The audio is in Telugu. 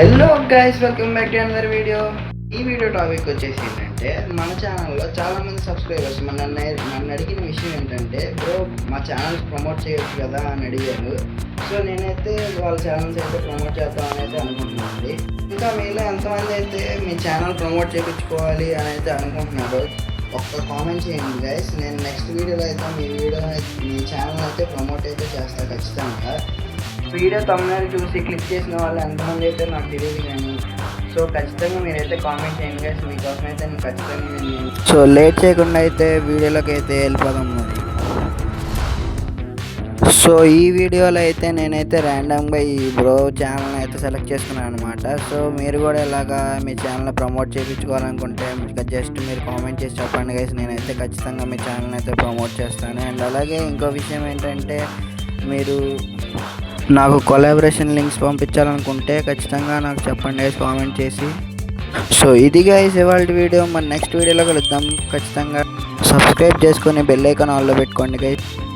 Hello guys, welcome back to another video. ఈ వీడియో టాపిక్ వచ్చేసి ఏంటంటే, మన ఛానల్లో చాలామంది సబ్స్క్రైబర్స్ నన్ను అడిగిన విషయం ఏంటంటే, బ్రో మా ఛానల్స్ ప్రమోట్ చేయొచ్చు కదా అని అడిగారు. సో నేనైతే వాళ్ళ ఛానల్స్ అయితే ప్రమోట్ చేద్దామని అయితే అనుకుంటున్నాను. ఇంకా మీలో ఎంతమంది అయితే మీ ఛానల్ ప్రమోట్ చేయించుకోవాలి అని అయితే అనుకుంటున్నారు, ఒక్క కామెంట్ చేయండి గైస్. నేను నెక్స్ట్ వీడియోలో అయితే మీ ఛానల్ అయితే ప్రమోట్ అయితే చేస్తాను ఖచ్చితంగా. వీడియో తమ్ముని చూసి క్లిక్ చేసిన వాళ్ళు ఎంతమంది అయితే నాకు తెలియదు కానీ, సో ఖచ్చితంగా మీరైతే కామెంట్ చేయండి గైస్. మీకోసం అయితే నేను ఖచ్చితంగా సో లేట్ చేయకుండా అయితే వీడియోలోకి అయితే వెళ్ళిపోదాం మరి. సో ఈ వీడియోలో అయితే నేనైతే ర్యాండమ్గా ఈ బ్రో ఛానల్ అయితే సెలెక్ట్ చేసుకున్నాను అనమాట. సో మీరు కూడా ఇలాగా మీ ఛానల్ ప్రమోట్ చేయించుకోవాలనుకుంటే జస్ట్ మీరు కామెంట్ చేసి చెప్పండి గైస్. నేనైతే ఖచ్చితంగా మీ ఛానల్ అయితే ప్రమోట్ చేస్తాను. అండ్ అలాగే ఇంకో విషయం ఏంటంటే, మీరు నాకు కొలాబరేషన్ లింక్స్ పంపించాలనుకుంటే ఖచ్చితంగా నాకు చెప్పండి గైస్ కామెంట్ చేసి. సో ఇది గైస్ ఇవాళ వీడియో. మరి నెక్స్ట్ వీడియోలో కలుద్దాం. ఖచ్చితంగా సబ్స్క్రైబ్ చేసుకొని బెల్ ఐకాన్ ఆన్లో పెట్టుకోండి గైస్.